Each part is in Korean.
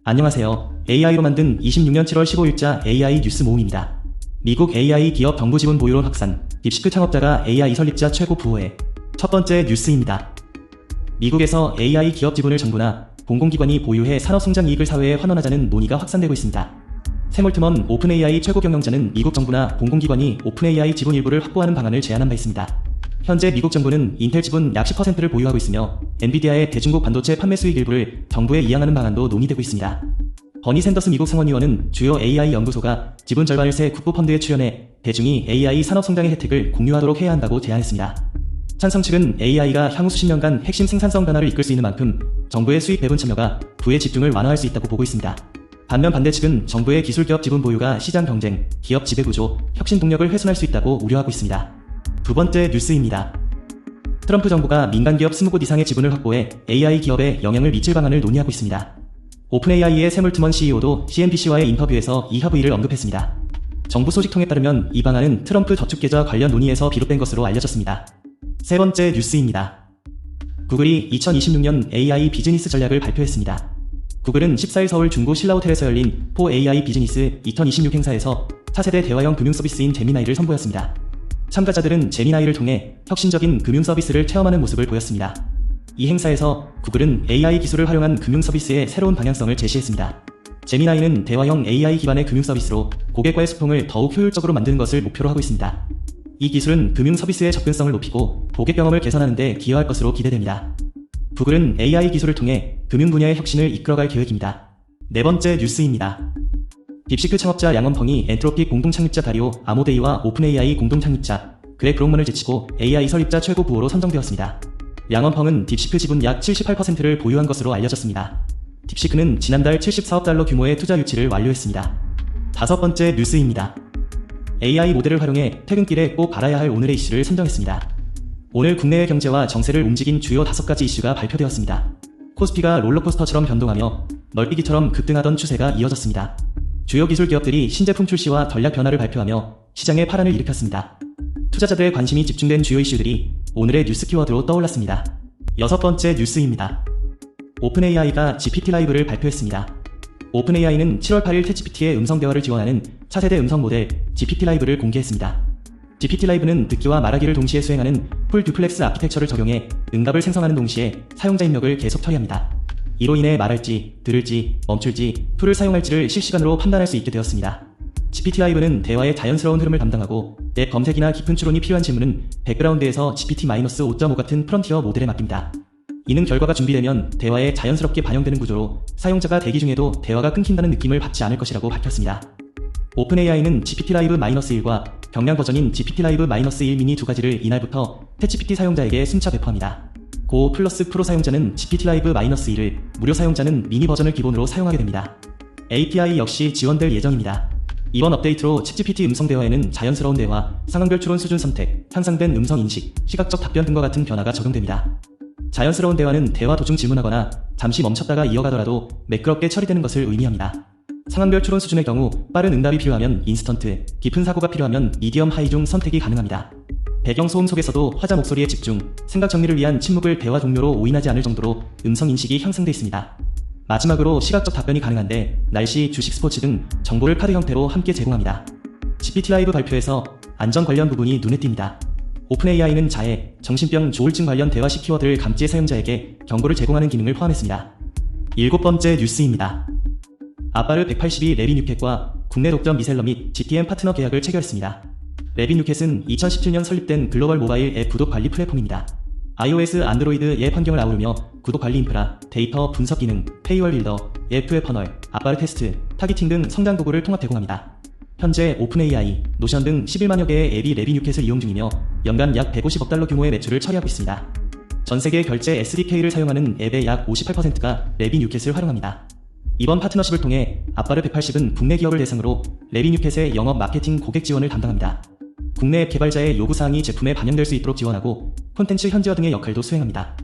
안녕하세요. AI로 만든 26년 7월 15일자 AI 뉴스 모음입니다. 미국 AI 기업 정부 지분 보유론 확산, 딥시크 창업자가 AI 설립자 최고 부호에. 첫 번째 뉴스입니다. 미국에서 AI 기업 지분을 정부나 공공기관이 보유해 산업성장 이익을 사회에 환원하자는 논의가 확산되고 있습니다. 샘 올트먼 오픈AI 최고 경영자는 미국 정부나 공공기관이 오픈AI 지분 일부를 확보하는 방안을 제안한 바 있습니다. 현재 미국 정부는 인텔 지분 약 10%를 보유하고 있으며 엔비디아의 대중국 반도체 판매 수익 일부를 정부에 이양하는 방안도 논의되고 있습니다. 버니 샌더스 미국 상원의원은 주요 AI 연구소가 지분 절반을 새 국부 펀드에 출연해 대중이 AI 산업 성장의 혜택을 공유하도록 해야 한다고 제안했습니다. 찬성 측은 AI가 향후 수십 년간 핵심 생산성 변화를 이끌 수 있는 만큼 정부의 수익 배분 참여가 부의 집중을 완화할 수 있다고 보고 있습니다. 반면 반대 측은 정부의 기술기업 지분 보유가 시장 경쟁, 기업 지배구조, 혁신 동력을 훼손할 수 있다고 우려하고 있습니다. 두 번째 뉴스입니다. 트럼프 정부가 민간기업 20곳 이상의 지분을 확보해 AI 기업에 영향을 미칠 방안을 논의하고 있습니다. 오픈AI의 샘 올트먼 CEO도 CNBC와의 인터뷰에서 이 합의를 언급했습니다. 정부 소식통에 따르면 이 방안은 트럼프 저축계좌 관련 논의에서 비롯된 것으로 알려졌습니다. 세 번째 뉴스입니다. 구글이 2026년 AI 비즈니스 전략을 발표했습니다. 구글은 14일 서울 중구 신라호텔에서 열린 포 AI 비즈니스 2026 행사에서 차세대 대화형 금융 서비스인 제미나이를 선보였습니다. 참가자들은 제미나이를 통해 혁신적인 금융 서비스를 체험하는 모습을 보였습니다. 이 행사에서 구글은 AI 기술을 활용한 금융 서비스의 새로운 방향성을 제시했습니다. 제미나이는 대화형 AI 기반의 금융 서비스로 고객과의 소통을 더욱 효율적으로 만드는 것을 목표로 하고 있습니다. 이 기술은 금융 서비스의 접근성을 높이고 고객 경험을 개선하는 데 기여할 것으로 기대됩니다. 구글은 AI 기술을 통해 금융 분야의 혁신을 이끌어갈 계획입니다. 네 번째 뉴스입니다. 딥시크 창업자 양원펑이 엔트로픽 공동 창립자 다리오 아모데이와 오픈AI 공동 창립자 그렉 브록먼을 제치고 AI 설립자 최고 부호로 선정되었습니다. 양원펑은 딥시크 지분 약 78%를 보유한 것으로 알려졌습니다. 딥시크는 지난달 74억 달러 규모의 투자 유치를 완료했습니다. 다섯 번째 뉴스입니다. AI 모델을 활용해 퇴근길에 꼭 알아야 할 오늘의 이슈를 선정했습니다. 오늘 국내의 경제와 정세를 움직인 주요 5가지 이슈가 발표되었습니다. 코스피가 롤러코스터처럼 변동하며 널뛰기처럼 급등하던 추세가 이어졌습니다. 주요 기술 기업들이 신제품 출시와 전략 변화를 발표하며 시장에 파란을 일으켰습니다. 투자자들의 관심이 집중된 주요 이슈들이 오늘의 뉴스 키워드로 떠올랐습니다. 여섯 번째 뉴스입니다. 오픈AI가 GPT 라이브를 발표했습니다. 오픈AI는 7월 8일 챗GPT의 음성 대화를 지원하는 차세대 음성 모델 GPT 라이브를 공개했습니다. GPT 라이브는 듣기와 말하기를 동시에 수행하는 풀 듀플렉스 아키텍처를 적용해 응답을 생성하는 동시에 사용자 입력을 계속 처리합니다. 이로 인해 말할지, 들을지, 멈출지, 툴을 사용할지를 실시간으로 판단할 수 있게 되었습니다. GPT 라이브는 대화의 자연스러운 흐름을 담당하고 앱 검색이나 깊은 추론이 필요한 질문은 백그라운드에서 GPT-5.5 같은 프론티어 모델에 맡깁니다. 이는 결과가 준비되면 대화에 자연스럽게 반영되는 구조로 사용자가 대기 중에도 대화가 끊긴다는 느낌을 받지 않을 것이라고 밝혔습니다. 오픈AI는 GPT 라이브 -1과 경량 버전인 GPT 라이브 -1 미니 두 가지를 이날부터 챗GPT 사용자에게 순차 배포합니다. 고 플러스 프로 사용자는 GPT 라이브 -1을, 무료 사용자는 미니 버전을 기본으로 사용하게 됩니다. API 역시 지원될 예정입니다. 이번 업데이트로 챗GPT 음성 대화에는 자연스러운 대화, 상황별 추론 수준 선택, 향상된 음성 인식, 시각적 답변 등과 같은 변화가 적용됩니다. 자연스러운 대화는 대화 도중 질문하거나 잠시 멈췄다가 이어가더라도 매끄럽게 처리되는 것을 의미합니다. 상황별 추론 수준의 경우 빠른 응답이 필요하면 인스턴트, 깊은 사고가 필요하면 미디엄 하이 중 선택이 가능합니다. 배경 소음 속에서도 화자 목소리에 집중, 생각 정리를 위한 침묵을 대화 종료로 오인하지 않을 정도로 음성 인식이 향상돼 있습니다. 마지막으로 시각적 답변이 가능한데 날씨, 주식, 스포츠 등 정보를 카드 형태로 함께 제공합니다. GPT 라이브 발표에서 안전 관련 부분이 눈에 띕니다. 오픈AI는 자해, 정신병, 조울증 관련 대화 시 키워드를 감지해 사용자에게 경고를 제공하는 기능을 포함했습니다. 일곱 번째 뉴스입니다. 아빠르 182 레비뉴켓과 국내 독점 리셀러 및 GTM 파트너 계약을 체결했습니다. 레비뉴켓은 2017년 설립된 글로벌 모바일 앱 구독 관리 플랫폼입니다. iOS, 안드로이드 앱 환경을 아우르며 구독 관리 인프라, 데이터 분석 기능, 페이월 빌더, 앱 투앱 퍼널, 아빠르 테스트, 타깃팅 등 성장 도구를 통합 제공합니다. 현재 오픈AI, 노션 등 11만여 개의 앱이 레비뉴켓을 이용 중이며 연간 약 150억 달러 규모의 매출을 처리하고 있습니다. 전 세계 결제 SDK를 사용하는 앱의 약 58%가 레비뉴켓을 활용합니다. 이번 파트너십을 통해 아빠르 180은 국내 기업을 대상으로 레비뉴켓의 영업 마케팅 고객 지원을 담당합니다. 국내 앱 개발자의 요구사항이 제품에 반영될 수 있도록 지원하고 콘텐츠 현지화 등의 역할도 수행합니다.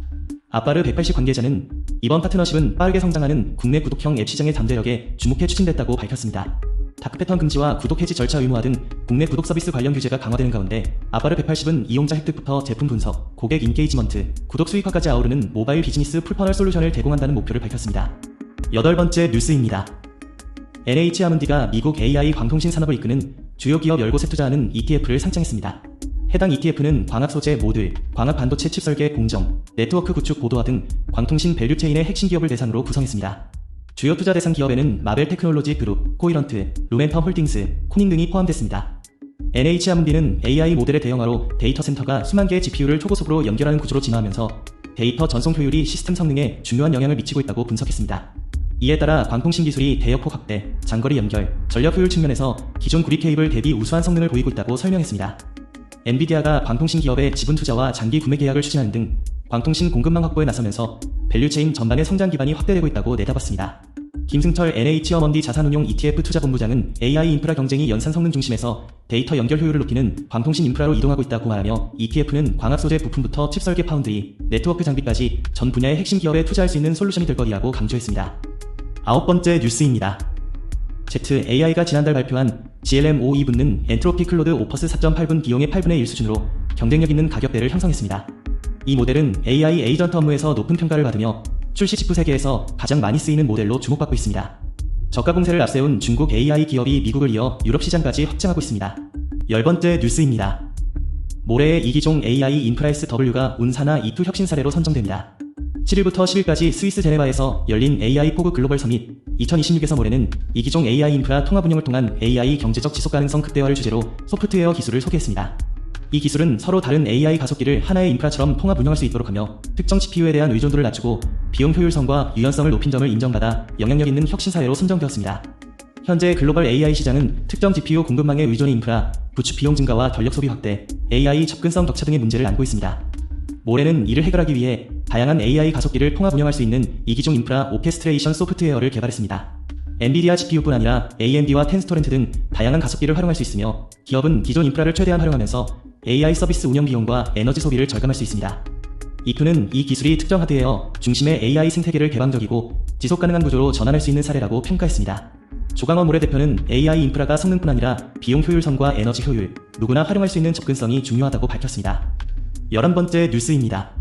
아빠르 180 관계자는 이번 파트너십은 빠르게 성장하는 국내 구독형 앱 시장의 잠재력에 주목해 추진됐다고 밝혔습니다. 다크 패턴 금지와 구독 해지 절차 의무화 등 국내 구독 서비스 관련 규제가 강화되는 가운데 아빠르 180은 이용자 획득부터 제품 분석, 고객 인게이지먼트, 구독 수익화까지 아우르는 모바일 비즈니스 풀퍼널 솔루션을 제공한다는 목표를 밝혔습니다. 8번째 뉴스입니다. NH아문디가 미국 AI 광통신 산업을 이끄는 주요 기업 10곳에 투자하는 ETF를 상장했습니다. 해당 ETF는 광학 소재 모듈, 광학 반도체 칩 설계 공정, 네트워크 구축 고도화 등 광통신 밸류체인의 핵심 기업을 대상으로 구성했습니다. 주요 투자 대상 기업에는 마벨 테크놀로지 그룹, 코이런트, 루멘텀 홀딩스, 코닝 등이 포함됐습니다. NH아문디는 AI 모델의 대형화로 데이터 센터가 수만 개의 GPU를 초고속으로 연결하는 구조로 진화하면서 데이터 전송 효율이 시스템 성능에 중요한 영향을 미치고 있다고 분석했습니다. 이에 따라 광통신 기술이 대역폭 확대, 장거리 연결, 전력 효율 측면에서 기존 구리 케이블 대비 우수한 성능을 보이고 있다고 설명했습니다. 엔비디아가 광통신 기업의 지분 투자와 장기 구매 계약을 추진하는 등 광통신 공급망 확보에 나서면서 밸류체인 전반의 성장 기반이 확대되고 있다고 내다봤습니다. 김승철 NH어먼디 자산운용 ETF 투자본부장은 AI 인프라 경쟁이 연산 성능 중심에서 데이터 연결 효율을 높이는 광통신 인프라로 이동하고 있다고 말하며 ETF는 광학 소재 부품부터 칩 설계 파운드리, 네트워크 장비까지 전 분야의 핵심 기업에 투자할 수 있는 솔루션이 될 것이라고 강조했습니다. 9번째 뉴스입니다. ZAI가 지난달 발표한 GLM-5 2분는 엔트로피 클로드 오퍼스 4.8분 비용의 8분의 1 수준으로 경쟁력 있는 가격대를 형성했습니다. 이 모델은 AI 에이전트 업무에서 높은 평가를 받으며 출시 직후 세계에서 가장 많이 쓰이는 모델로 주목받고 있습니다. 저가 공세를 앞세운 중국 AI 기업이 미국을 이어 유럽 시장까지 확장하고 있습니다. 10번째 뉴스입니다. 모레의 이기종 AI 인프라 SW가 운사나 E2 혁신 사례로 선정됩니다. 7일부터 10일까지 스위스 제네바에서 열린 AI 포그 글로벌 서밋 2026에서 모레는 이기종 AI 인프라 통합 운영을 통한 AI 경제적 지속 가능성 극대화를 주제로 소프트웨어 기술을 소개했습니다. 이 기술은 서로 다른 AI 가속기를 하나의 인프라처럼 통합 운영할 수 있도록 하며 특정 GPU에 대한 의존도를 낮추고 비용 효율성과 유연성을 높인 점을 인정받아 영향력 있는 혁신 사례로 선정되었습니다. 현재 글로벌 AI 시장은 특정 GPU 공급망의 의존 인프라, 부축 비용 증가와 전력 소비 확대, AI 접근성 격차 등의 문제를 안고 있습니다. 모레는 이를 해결하기 위해 다양한 AI 가속기를 통합 운영할 수 있는 이기종 인프라 오케스트레이션 소프트웨어를 개발했습니다. 엔비디아 GPU뿐 아니라 AMD와 텐스토렌트 등 다양한 가속기를 활용할 수 있으며 기업은 기존 인프라를 최대한 활용하면서 AI 서비스 운영 비용과 에너지 소비를 절감할 수 있습니다. E2는 이 기술이 특정 하드웨어 중심의 AI 생태계를 개방적이고 지속 가능한 구조로 전환할 수 있는 사례라고 평가했습니다. 조강원 모래 대표는 AI 인프라가 성능뿐 아니라 비용 효율성과 에너지 효율, 누구나 활용할 수 있는 접근성이 중요하다고 밝혔습니다. 11번째 뉴스입니다.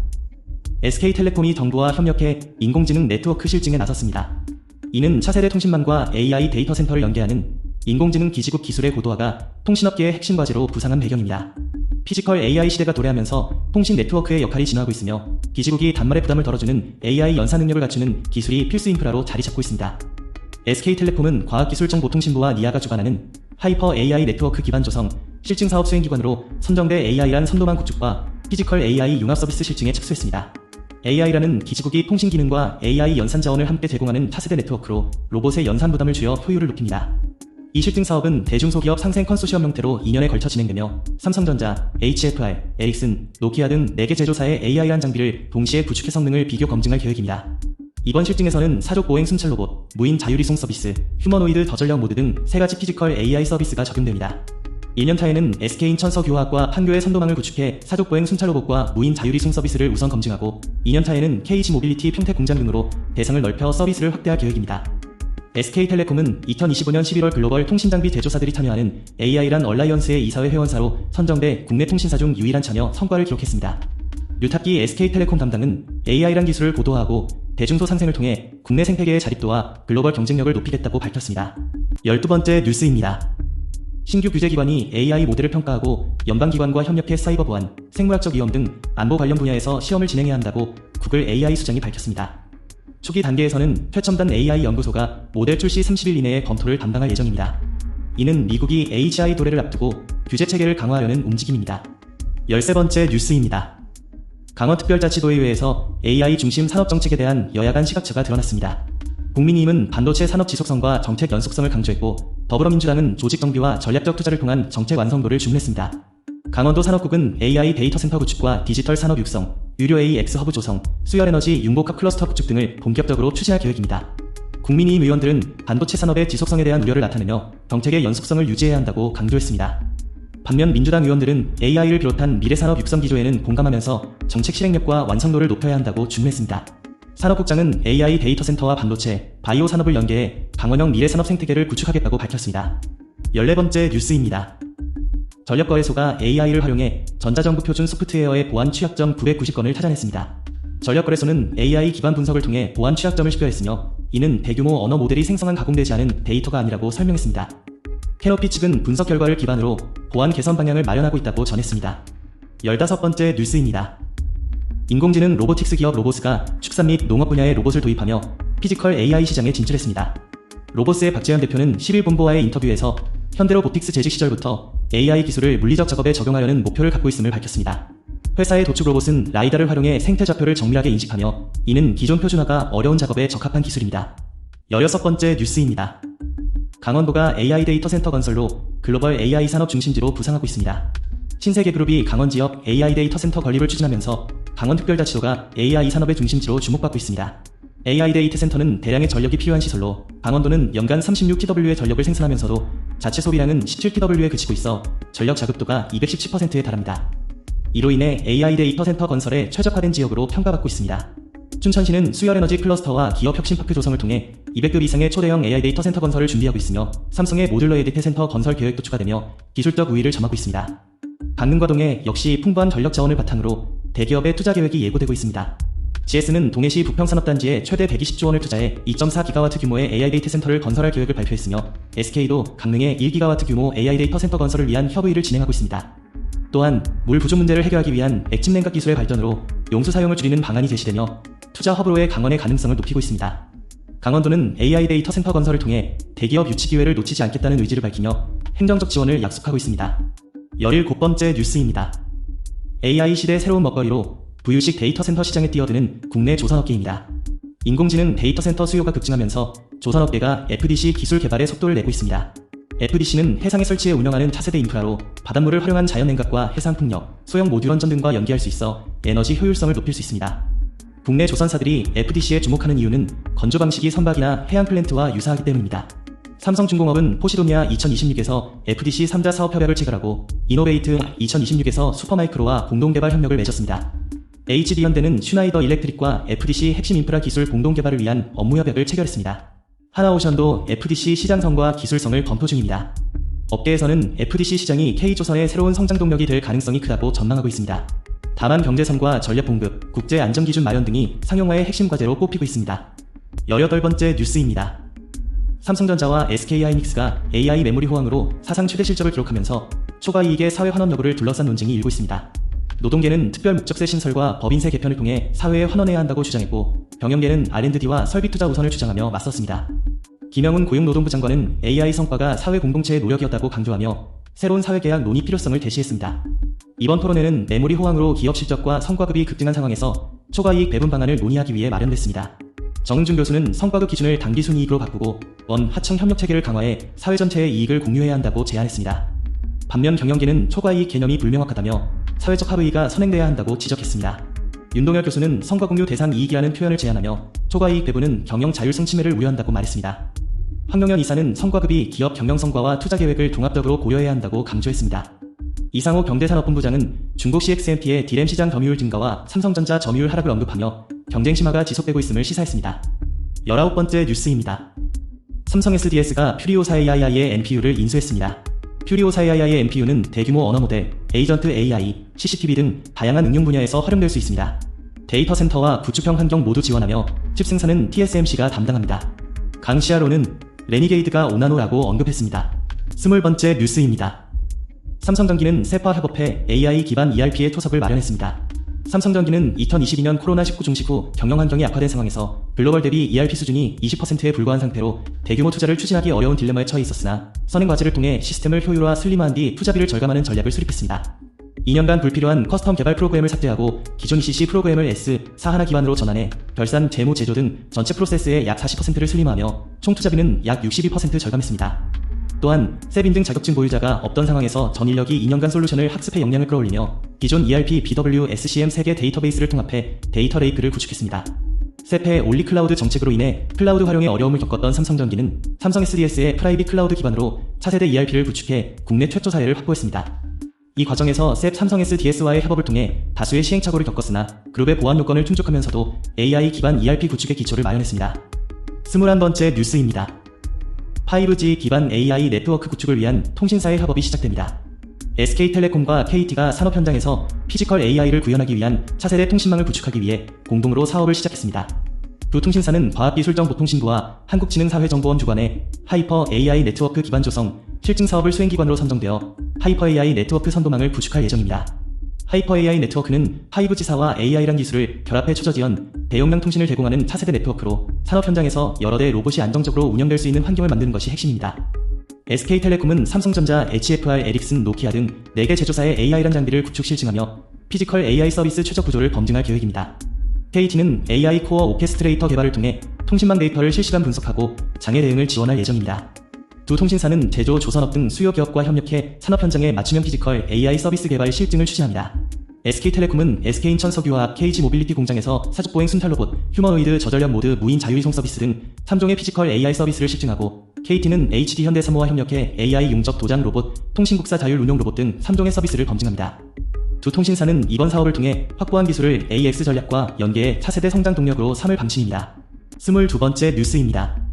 SK텔레콤이 정부와 협력해 인공지능 네트워크 실증에 나섰습니다. 이는 차세대 통신망과 AI 데이터 센터를 연계하는 인공지능 기지국 기술의 고도화가 통신업계의 핵심 과제로 부상한 배경입니다. 피지컬 AI 시대가 도래하면서 통신 네트워크의 역할이 진화하고 있으며 기지국이 단말의 부담을 덜어주는 AI 연산 능력을 갖추는 기술이 필수 인프라로 자리 잡고 있습니다. SK텔레콤은 과학기술정보통신부와 니아가 주관하는 하이퍼 AI 네트워크 기반 조성, 실증 사업 수행기관으로 선정돼 AI란 선도망 구축과 피지컬 AI 융합 서비스 실증에 착수했습니다. AI라는 기지국이 통신 기능과 AI 연산 자원을 함께 제공하는 차세대 네트워크로 로봇의 연산 부담을 줄여 효율을 높입니다. 이 실증 사업은 대중소기업 상생 컨소시엄 형태로 2년에 걸쳐 진행되며 삼성전자, HFR, 에릭슨, 노키아 등 4개 제조사의 AI란 장비를 동시에 구축해 성능을 비교 검증할 계획입니다. 이번 실증에서는 사족 보행 순찰 로봇, 무인 자율이송 서비스, 휴머노이드 저전력 모드 등 3가지 피지컬 AI 서비스가 적용됩니다. 1년차에는 SK인천서교화학과 판교의 선도망을 구축해 사족보행 순찰 로봇과 무인 자율이송 서비스를 우선 검증하고 2년차에는 KG 모빌리티 평택 공장 등으로 대상을 넓혀 서비스를 확대할 계획입니다. SK텔레콤은 2025년 11월 글로벌 통신장비 제조사들이 참여하는 AI란 얼라이언스의 이사회 회원사로 선정돼 국내 통신사 중 유일한 참여 성과를 기록했습니다. 류탁기 SK텔레콤 담당은 AI란 기술을 고도화하고 대중소 상생을 통해 국내 생태계의 자립도와 글로벌 경쟁력을 높이겠다고 밝혔습니다. 12번째 뉴스입니다. 신규 규제기관이 AI 모델을 평가하고 연방기관과 협력해 사이버 보안, 생물학적 위험 등 안보 관련 분야에서 시험을 진행해야 한다고 구글 AI 수장이 밝혔습니다. 초기 단계에서는 최첨단 AI 연구소가 모델 출시 30일 이내에 검토를 담당할 예정입니다. 이는 미국이 AGI 도래를 앞두고 규제 체계를 강화하려는 움직임입니다. 13번째 뉴스입니다. 강원특별자치도의회에서 AI 중심 산업정책에 대한 여야 간 시각차가 드러났습니다. 국민의힘은 반도체 산업 지속성과 정책 연속성을 강조했고 더불어민주당은 조직 정비와 전략적 투자를 통한 정책 완성도를 주문했습니다. 강원도 산업국은 AI 데이터 센터 구축과 디지털 산업 육성, 유료 AX 허브 조성, 수열에너지 융복합 클러스터 구축 등을 본격적으로 추진할 계획입니다. 국민의힘 의원들은 반도체 산업의 지속성에 대한 우려를 나타내며 정책의 연속성을 유지해야 한다고 강조했습니다. 반면 민주당 의원들은 AI를 비롯한 미래산업 육성 기조에는 공감하면서 정책 실행력과 완성도를 높여야 한다고 주문했습니다. 산업국장은 AI 데이터 센터와 반도체, 바이오 산업을 연계해 강원형 미래산업 생태계를 구축하겠다고 밝혔습니다. 14번째 뉴스입니다. 전력거래소가 AI를 활용해 전자정부 표준 소프트웨어의 보안 취약점 990건을 찾아냈습니다. 전력거래소는 AI 기반 분석을 통해 보안 취약점을 식별했으며 이는 대규모 언어 모델이 생성한 가공되지 않은 데이터가 아니라고 설명했습니다. 캐노피 측은 분석 결과를 기반으로 보안 개선 방향을 마련하고 있다고 전했습니다. 15번째 뉴스입니다. 인공지능 로보틱스 기업 로보스가 축산 및 농업 분야의 로봇을 도입하며 피지컬 AI 시장에 진출했습니다. 로보스의 박재현 대표는 10일 본보와의 인터뷰에서 현대로보틱스 재직 시절부터 AI 기술을 물리적 작업에 적용하려는 목표를 갖고 있음을 밝혔습니다. 회사의 도축 로봇은 라이다를 활용해 생태 좌표를 정밀하게 인식하며 이는 기존 표준화가 어려운 작업에 적합한 기술입니다. 16번째 뉴스입니다. 강원도가 AI 데이터 센터 건설로 글로벌 AI 산업 중심지로 부상하고 있습니다. 신세계그룹이 강원 지역 AI 데이터 센터 건립을 추진하면서 강원특별자치도가 AI 산업의 중심지로 주목받고 있습니다. AI 데이터 센터는 대량의 전력이 필요한 시설로 강원도는 연간 36TW의 전력을 생산하면서도 자체 소비량은 17TW에 그치고 있어 전력 자급도가 217%에 달합니다. 이로 인해 AI 데이터 센터 건설에 최적화된 지역으로 평가받고 있습니다. 춘천시는 수열에너지 클러스터와 기업 혁신파크 조성을 통해 200급 이상의 초대형 AI 데이터 센터 건설을 준비하고 있으며 삼성의 모듈러 데이터 센터 건설 계획도 추가되며 기술적 우위를 점하고 있습니다. 강릉과 동해 역시 풍부한 전력 자원을 바탕으로 대기업의 투자 계획이 예고되고 있습니다. GS는 동해시 부평산업단지에 최대 120조 원을 투자해 2.4기가와트 규모의 AI 데이터 센터를 건설할 계획을 발표했으며 SK도 강릉에 1기가와트 규모 AI 데이터 센터 건설을 위한 협의를 진행하고 있습니다. 또한 물 부족 문제를 해결하기 위한 액침 냉각 기술의 발전으로 용수 사용을 줄이는 방안이 제시되며 투자 허브로의 강원의 가능성을 높이고 있습니다. 강원도는 AI 데이터 센터 건설을 통해 대기업 유치 기회를 놓치지 않겠다는 의지를 밝히며 행정적 지원을 약속하고 있습니다. 17번째 뉴스입니다. AI 시대 새로운 먹거리로 부유식 데이터 센터 시장에 뛰어드는 국내 조선업계입니다. 인공지능 데이터 센터 수요가 급증하면서 조선업계가 FDC 기술 개발에 속도를 내고 있습니다. FDC는 해상에 설치해 운영하는 차세대 인프라로 바닷물을 활용한 자연냉각과 해상풍력, 소형 모듈 원전 등과 연계할 수 있어 에너지 효율성을 높일 수 있습니다. 국내 조선사들이 FDC에 주목하는 이유는 건조 방식이 선박이나 해양 플랜트와 유사하기 때문입니다. 삼성중공업은 포시도니아 2026에서 FDC 3자 사업 협약을 체결하고 이노베이트 2026에서 슈퍼마이크로와 공동개발 협력을 맺었습니다. HD현대는 슈나이더 일렉트릭과 FDC 핵심 인프라 기술 공동개발을 위한 업무 협약을 체결했습니다. 하나오션도 FDC 시장성과 기술성을 검토 중입니다. 업계에서는 FDC 시장이 K조선의 새로운 성장 동력이 될 가능성이 크다고 전망하고 있습니다. 다만 경제선과 전력 공급, 국제 안전기준 마련 등이 상용화의 핵심 과제로 꼽히고 있습니다. 18번째 뉴스입니다. 삼성전자와 SK하이닉스가 AI 메모리 호황으로 사상 최대 실적을 기록하면서 초과이익의 사회 환원 여부를 둘러싼 논쟁이 일고 있습니다. 노동계는 특별 목적세 신설과 법인세 개편을 통해 사회에 환원해야 한다고 주장했고 경영계는 R&D와 설비 투자 우선을 주장하며 맞섰습니다. 김영훈 고용노동부 장관은 AI 성과가 사회 공동체의 노력이었다고 강조하며 새로운 사회계약 논의 필요성을 제시했습니다. 이번 토론회는 메모리 호황으로 기업 실적과 성과급이 급증한 상황에서 초과이익 배분 방안을 논의하기 위해 마련됐습니다. 정은중 교수는 성과급 기준을 당기순이익으로 바꾸고 원, 하청 협력 체계를 강화해 사회 전체의 이익을 공유해야 한다고 제안했습니다. 반면 경영계는 초과이익 개념이 불명확하다며 사회적 합의가 선행돼야 한다고 지적했습니다. 윤동열 교수는 성과 공유 대상 이익이라는 표현을 제안하며 초과이익 배분은 경영 자율성 침해를 우려한다고 말했습니다. 황용현 이사는 성과급이 기업 경영 성과와 투자 계획을 종합적으로 고려해야 한다고 강조했습니다. 이상호 경제산업본부장은 중국 CXMP의 D램 시장 점유율 증가와 삼성전자 점유율 하락을 언급하며 경쟁 심화가 지속되고 있음을 시사했습니다. 19번째 뉴스입니다. 삼성 SDS가 퓨리오사 AI의 NPU를 인수했습니다. 퓨리오사 AI의 NPU는 대규모 언어 모델, 에이전트 AI, CCTV 등 다양한 응용 분야에서 활용될 수 있습니다. 데이터 센터와 구축형 환경 모두 지원하며 칩 생산은 TSMC가 담당합니다. 강 CRO는 레니게이드가 오나노라고 언급했습니다. 20번째 뉴스입니다. 삼성전기는 세파 협업해 AI 기반 ERP의 토석을 마련했습니다. 삼성전기는 2022년 코로나19 종식 후 경영 환경이 악화된 상황에서 글로벌 대비 ERP 수준이 20%에 불과한 상태로 대규모 투자를 추진하기 어려운 딜레마에 처해 있었으나 선행 과제를 통해 시스템을 효율화 슬림화한 뒤 투자비를 절감하는 전략을 수립했습니다. 2년간 불필요한 커스텀 개발 프로그램을 삭제하고 기존 ECC 프로그램을 S/4HANA 기반으로 전환해 결산, 재무, 제조 등 전체 프로세스의 약 40%를 슬림화하며 총 투자비는 약 62% 절감했습니다. 또한 세빈 등 자격증 보유자가 없던 상황에서 전 인력이 2년간 솔루션을 학습해 역량을 끌어올리며 기존 ERP, BW, SCM 3개 데이터베이스를 통합해 데이터 레이크를 구축했습니다. 세페 올리클라우드 정책으로 인해 클라우드 활용에 어려움을 겪었던 삼성전기는 삼성 SDS의 프라이빗 클라우드 기반으로 차세대 ERP를 구축해 국내 최초 사례를 확보했습니다. 이 과정에서 셉 삼성 SDS와의 협업을 통해 다수의 시행착오를 겪었으나 그룹의 보안 요건을 충족하면서도 AI 기반 ERP 구축의 기초를 마련했습니다. 21번째 뉴스입니다. 5G 기반 AI 네트워크 구축을 위한 통신사의 협업이 시작됩니다. SK텔레콤과 KT가 산업 현장에서 피지컬 AI를 구현하기 위한 차세대 통신망을 구축하기 위해 공동으로 사업을 시작했습니다. 두 통신사는 과학기술정보통신부와 한국지능사회정보원주관의 하이퍼 AI 네트워크 기반 조성, 실증 사업을 수행 기관으로 선정되어 하이퍼 AI 네트워크 선도망을 구축할 예정입니다. 하이퍼 AI 네트워크는 5G사와 AI란 기술을 결합해 초저지연, 대용량 통신을 제공하는 차세대 네트워크로 산업 현장에서 여러 대 로봇이 안정적으로 운영될 수 있는 환경을 만드는 것이 핵심입니다. SK텔레콤은 삼성전자, HFR, 에릭슨, 노키아 등 4개 제조사의 AI란 장비를 구축 실증하며 피지컬 AI 서비스 최적 구조를 검증할 계획입니다. KT는 AI 코어 오케스트레이터 개발을 통해 통신망 데이터를 실시간 분석하고 장애 대응을 지원할 예정입니다. 두 통신사는 제조, 조선업 등 수요 기업과 협력해 산업 현장에 맞춤형 피지컬 AI 서비스 개발 실증을 추진합니다. SK텔레콤은 SK인천 석유화학 KG 모빌리티 공장에서 사족보행 순찰 로봇, 휴머노이드 저전력 모드 무인 자유이송 서비스 등 3종의 피지컬 AI 서비스를 실증하고 KT는 HD 현대사무와 협력해 AI 융적 도장 로봇, 통신국사 자율 운용 로봇 등 3종의 서비스를 검증합니다. 두 통신사는 이번 사업을 통해 확보한 기술을 AX 전략과 연계해 차세대 성장 동력으로 삼을 방침입니다. 22번째 뉴스입니다.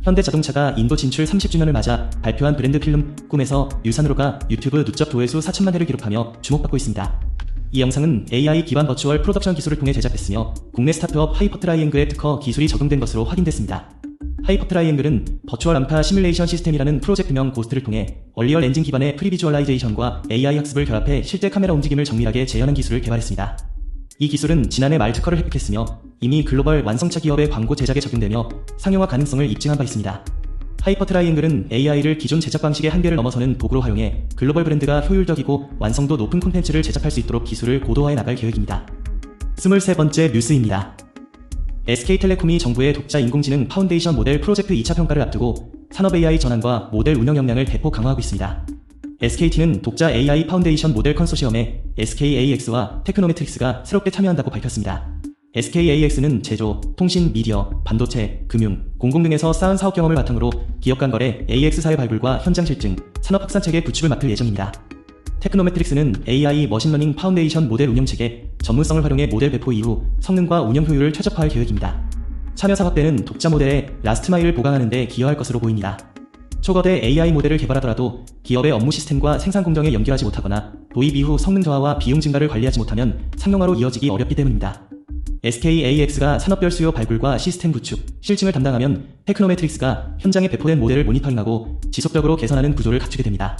현대자동차가 인도 진출 30주년을 맞아 발표한 브랜드 필름 꿈에서 유산으로가 유튜브 누적 조회수 4천만 회를 기록하며 주목받고 있습니다. 이 영상은 AI 기반 버추얼 프로덕션 기술을 통해 제작됐으며 국내 스타트업 하이퍼트라이앵글의 특허 기술이 적용된 것으로 확인됐습니다. 하이퍼트라이앵글은 버추얼 암파 시뮬레이션 시스템이라는 프로젝트명 고스트를 통해 얼리얼 엔진 기반의 프리비주얼라이제이션과 AI 학습을 결합해 실제 카메라 움직임을 정밀하게 재현한 기술을 개발했습니다. 이 기술은 지난해 말 특허를 획득했으며 이미 글로벌 완성차 기업의 광고 제작에 적용되며 상용화 가능성을 입증한 바 있습니다. 하이퍼트라이앵글은 AI를 기존 제작 방식의 한계를 넘어서는 도구로 활용해 글로벌 브랜드가 효율적이고 완성도 높은 콘텐츠를 제작할 수 있도록 기술을 고도화해 나갈 계획입니다. 23번째 뉴스입니다. SK텔레콤이 정부의 독자 인공지능 파운데이션 모델 프로젝트 2차 평가를 앞두고 산업 AI 전환과 모델 운영 역량을 대폭 강화하고 있습니다. SKT는 독자 AI 파운데이션 모델 컨소시엄에 SKAX와 테크노메트릭스가 새롭게 참여한다고 밝혔습니다. SKAX는 제조, 통신, 미디어, 반도체, 금융, 공공 등에서 쌓은 사업 경험을 바탕으로 기업 간 거래 AX사의 발굴과 현장 실증, 산업 확산체계 구축을 맡을 예정입니다. 테크노메트릭스는 AI 머신러닝 파운데이션 모델 운영체계, 전문성을 활용해 모델 배포 이후 성능과 운영 효율을 최적화할 계획입니다. 참여 사업대는 독자 모델의 라스트 마일을 보강하는 데 기여할 것으로 보입니다. 초거대 AI 모델을 개발하더라도 기업의 업무 시스템과 생산 공정에 연결하지 못하거나 도입 이후 성능 저하와 비용 증가를 관리하지 못하면 상용화로 이어지기 어렵기 때문입니다. SKAX가 산업별 수요 발굴과 시스템 구축, 실증을 담당하면 테크노메트릭스가 현장에 배포된 모델을 모니터링하고 지속적으로 개선하는 구조를 갖추게 됩니다.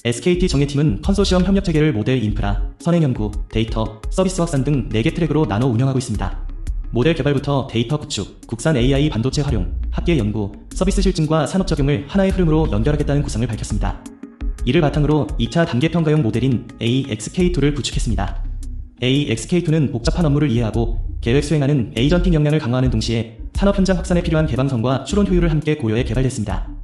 SKT 정예팀은 컨소시엄 협력체계를 모델 인프라, 선행 연구, 데이터, 서비스 확산 등 4개 트랙으로 나눠 운영하고 있습니다. 모델 개발부터 데이터 구축, 국산 AI 반도체 활용, 합계 연구, 서비스 실증과 산업 적용을 하나의 흐름으로 연결하겠다는 구상을 밝혔습니다. 이를 바탕으로 2차 단계 평가용 모델인 AXK2를 구축했습니다. AXK2는 복잡한 업무를 이해하고 계획 수행하는 에이전팅 역량을 강화하는 동시에 산업 현장 확산에 필요한 개방성과 추론 효율을 함께 고려해 개발됐습니다.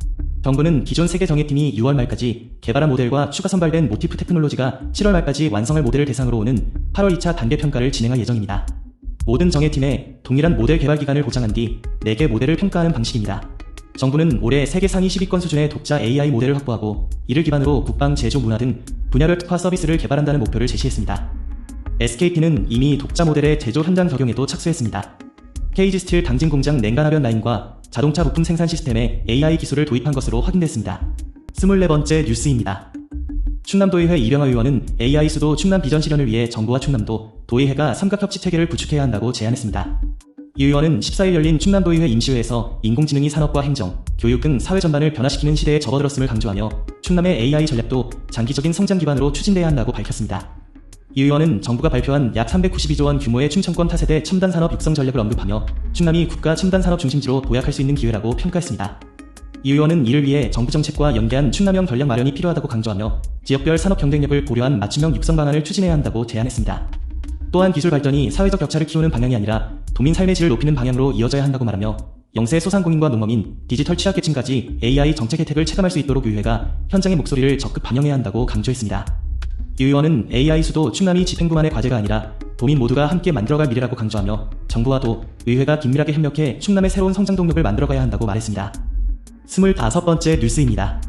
정부는 기존 3개 정예팀이 6월 말까지 개발한 모델과 추가 선발된 모티프 테크놀로지가 7월 말까지 완성할 모델을 대상으로 오는 8월 2차 단계 평가를 진행할 예정입니다. 모든 정예팀에 동일한 모델 개발 기간을 보장한 뒤 4개 모델을 평가하는 방식입니다. 정부는 올해 세계 상위 10위권 수준의 독자 AI 모델을 확보하고 이를 기반으로 국방, 제조, 문화 등 분야별 특화 서비스를 개발한다는 목표를 제시했습니다. SKT는 이미 독자 모델의 제조 현장 적용에도 착수했습니다. KG스틸 당진 공장 냉간 하변 라인과 자동차 부품 생산 시스템에 AI 기술을 도입한 것으로 확인됐습니다. 24번째 뉴스입니다. 충남도의회 이병화 의원은 AI 수도 충남 비전 실현을 위해 정부와 충남도, 도의회가 삼각협치 체계를 구축해야 한다고 제안했습니다. 이 의원은 14일 열린 충남도의회 임시회에서 인공지능이 산업과 행정, 교육 등 사회 전반을 변화시키는 시대에 접어들었음을 강조하며 충남의 AI 전략도 장기적인 성장 기반으로 추진돼야 한다고 밝혔습니다. 이 의원은 정부가 발표한 약 392조 원 규모의 충청권 타세대 첨단 산업 육성 전략을 언급하며 충남이 국가 첨단 산업 중심지로 도약할 수 있는 기회라고 평가했습니다. 이 의원은 이를 위해 정부 정책과 연계한 충남형 전략 마련이 필요하다고 강조하며 지역별 산업 경쟁력을 고려한 맞춤형 육성 방안을 추진해야 한다고 제안했습니다. 또한 기술 발전이 사회적 격차를 키우는 방향이 아니라 도민 삶의 질을 높이는 방향으로 이어져야 한다고 말하며 영세 소상공인과 농어민, 디지털 취약계층까지 AI 정책 혜택을 체감할 수 있도록 의회가 현장의 목소리를 적극 반영해야 한다고 강조했습니다. 이 의원은 AI 수도 충남이 집행부만의 과제가 아니라 도민 모두가 함께 만들어갈 미래라고 강조하며 정부와 도, 의회가 긴밀하게 협력해 충남의 새로운 성장 동력을 만들어가야 한다고 말했습니다. 25번째 뉴스입니다.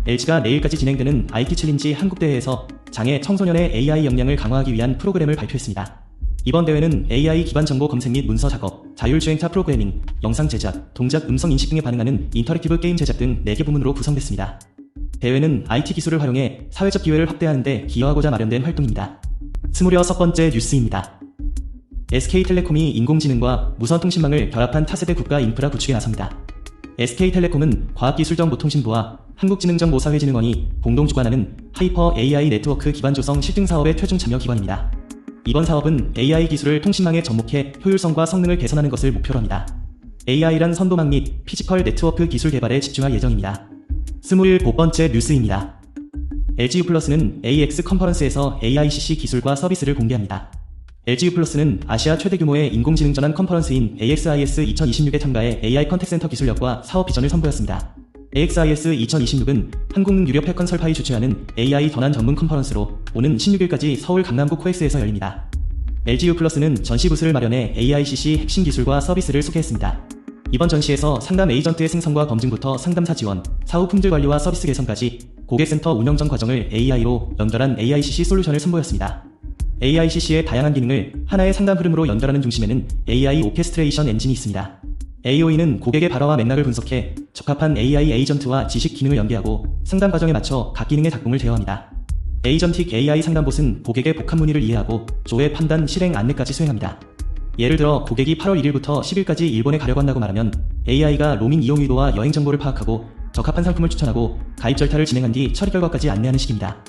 LG가 내일까지 진행되는 IT 챌린지 한국대회에서 장애 청소년의 AI 역량을 강화하기 위한 프로그램을 발표했습니다. 이번 대회는 AI 기반 정보 검색 및 문서 작업, 자율주행차 프로그래밍, 영상 제작, 동작 음성 인식 등에 반응하는 인터랙티브 게임 제작 등 4개 부문으로 구성됐습니다. 대회는 IT 기술을 활용해 사회적 기회를 확대하는 데 기여하고자 마련된 활동입니다. 26번째 뉴스입니다. SK텔레콤이 인공지능과 무선통신망을 결합한 차세대 국가 인프라 구축에 나섭니다. SK텔레콤은 과학기술정보통신부와 한국지능정보사회진흥원이 공동 주관하는 하이퍼 AI 네트워크 기반 조성 실증 사업의 최종 참여 기관입니다. 이번 사업은 AI 기술을 통신망에 접목해 효율성과 성능을 개선하는 것을 목표로 합니다. AI란 선도망 및 피지컬 네트워크 기술 개발에 집중할 예정입니다. 27번째 뉴스입니다. LG유플러스는 AX 컨퍼런스에서 AICC 기술과 서비스를 공개합니다. LG유플러스는 아시아 최대 규모의 인공지능 전환 컨퍼런스인 AXIS 2026에 참가해 AI 컨택센터 기술력과 사업 비전을 선보였습니다. AXIS 2026은 한국유력패컨설파이 주최하는 AI 전환 전문 컨퍼런스로 오는 16일까지 서울 강남구 코엑스에서 열립니다. LG유플러스는 전시 부스를 마련해 AICC 핵심 기술과 서비스를 소개했습니다. 이번 전시에서 상담 에이전트의 생성과 검증부터 상담사 지원, 사후 품질 관리와 서비스 개선까지 고객센터 운영 전 과정을 AI로 연결한 AICC 솔루션을 선보였습니다. AICC의 다양한 기능을 하나의 상담 흐름으로 연결하는 중심에는 AI 오케스트레이션 엔진이 있습니다. AOE는 고객의 발화와 맥락을 분석해 적합한 AI 에이전트와 지식 기능을 연계하고 상담 과정에 맞춰 각 기능의 작동을 제어합니다. 에이전틱 AI 상담봇은 고객의 복합 문의를 이해하고 조회, 판단, 실행, 안내까지 수행합니다. 예를 들어 고객이 8월 1일부터 10일까지 일본에 가려고 한다고 말하면 AI가 로밍 이용 의도와 여행 정보를 파악하고 적합한 상품을 추천하고 가입 절차를 진행한 뒤 처리 결과까지 안내하는 식입니다.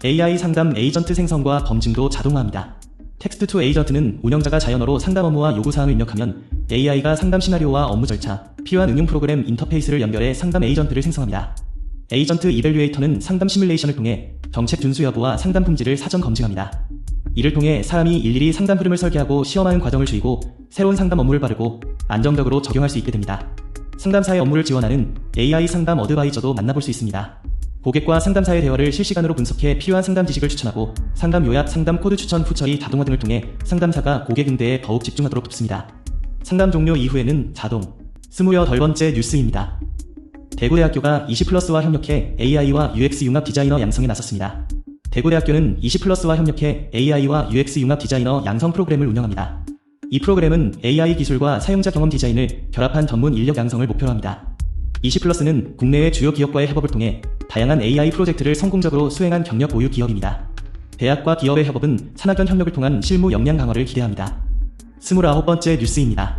AI 상담 에이전트 생성과 검증도 자동화합니다. 텍스트 투 에이전트는 운영자가 자연어로 상담 업무와 요구사항을 입력하면 AI가 상담 시나리오와 업무 절차, 필요한 응용 프로그램 인터페이스를 연결해 상담 에이전트를 생성합니다. 에이전트 이밸류에이터는 상담 시뮬레이션을 통해 정책 준수 여부와 상담 품질을 사전 검증합니다. 이를 통해 사람이 일일이 상담 흐름을 설계하고 시험하는 과정을 줄이고 새로운 상담 업무를 빠르고 안정적으로 적용할 수 있게 됩니다. 상담사의 업무를 지원하는 AI 상담 어드바이저도 만나볼 수 있습니다. 고객과 상담사의 대화를 실시간으로 분석해 필요한 상담 지식을 추천하고 상담 요약, 상담 코드 추천, 후처리, 자동화 등을 통해 상담사가 고객 응대에 더욱 집중하도록 돕습니다. 상담 종료 이후에는 자동. 28번째 뉴스입니다. 대구대학교가 20플러스와 협력해 AI와 UX 융합 디자이너 양성에 나섰습니다. 대구대학교는 20플러스와 협력해 AI와 UX 융합 디자이너 양성 프로그램을 운영합니다. 이 프로그램은 AI 기술과 사용자 경험 디자인을 결합한 전문 인력 양성을 목표로 합니다. 20플러스는 국내외 주요 기업과의 협업을 통해 다양한 AI 프로젝트를 성공적으로 수행한 경력 보유 기업입니다. 대학과 기업의 협업은 산학연 협력을 통한 실무 역량 강화를 기대합니다. 29번째 뉴스입니다.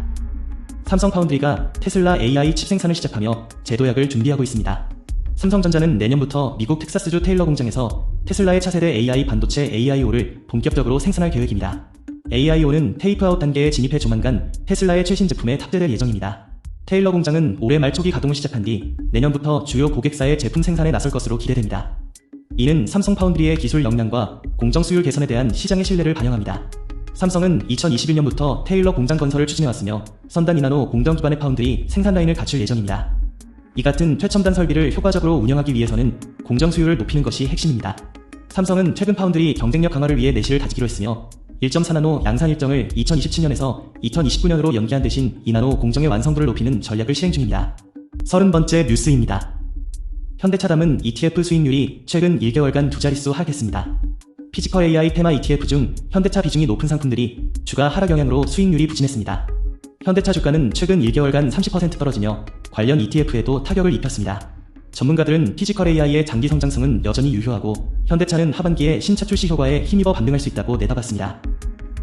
삼성 파운드리가 테슬라 AI 칩 생산을 시작하며 재도약을 준비하고 있습니다. 삼성전자는 내년부터 미국 텍사스주 테일러 공장에서 테슬라의 차세대 AI 반도체 AIO를 본격적으로 생산할 계획입니다. AIO는 테이프아웃 단계에 진입해 조만간 테슬라의 최신 제품에 탑재될 예정입니다. 테일러 공장은 올해 말 초기 가동을 시작한 뒤 내년부터 주요 고객사의 제품 생산에 나설 것으로 기대됩니다. 이는 삼성 파운드리의 기술 역량과 공정 수율 개선에 대한 시장의 신뢰를 반영합니다. 삼성은 2021년부터 테일러 공장 건설을 추진해왔으며 선단 2나노 공정 기반의 파운드리 생산 라인을 갖출 예정입니다. 이 같은 최첨단 설비를 효과적으로 운영하기 위해서는 공정 수율을 높이는 것이 핵심입니다. 삼성은 최근 파운드리 경쟁력 강화를 위해 내실을 다지기로 했으며 1.4나노 양산 일정을 2027년에서 2029년으로 연기한 대신 2나노 공정의 완성도를 높이는 전략을 실행 중입니다. 30번째 뉴스입니다. 현대차담은 ETF 수익률이 최근 1개월간 두 자릿수 하락했습니다. 피지컬 AI 테마 ETF 중 현대차 비중이 높은 상품들이 주가 하락 영향으로 수익률이 부진했습니다. 현대차 주가는 최근 1개월간 30% 떨어지며 관련 ETF에도 타격을 입혔습니다. 전문가들은 피지컬 AI의 장기 성장성은 여전히 유효하고 현대차는 하반기에 신차 출시 효과에 힘입어 반등할 수 있다고 내다봤습니다.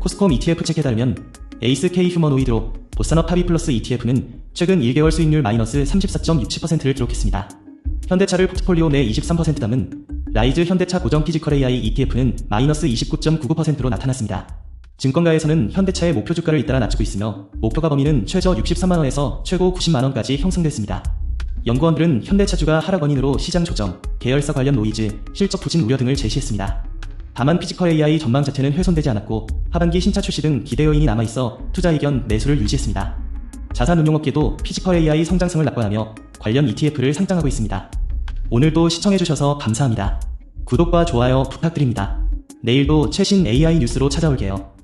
코스콤 ETF 책에 따르면 에이스 K 휴머노이드로 보사너 파비 플러스 ETF는 최근 1개월 수익률 마이너스 34.67%를 기록했습니다. 현대차를 포트폴리오 내 23% 담은 라이즈 현대차 고정 피지컬 AI ETF는 마이너스 29.99%로 나타났습니다. 증권가에서는 현대차의 목표 주가를 잇따라 낮추고 있으며 목표가 범위는 최저 63만원에서 최고 90만원까지 형성됐습니다. 연구원들은 현대차주가 하락 원인으로 시장 조정, 계열사 관련 노이즈, 실적 부진 우려 등을 제시했습니다. 다만 피지컬 AI 전망 자체는 훼손되지 않았고 하반기 신차 출시 등 기대 요인이 남아있어 투자 의견 매수를 유지했습니다. 자산운용업계도 피지컬 AI 성장성을 낙관하며 관련 ETF를 상장하고 있습니다. 오늘도 시청해주셔서 감사합니다. 구독과 좋아요 부탁드립니다. 내일도 최신 AI 뉴스로 찾아올게요.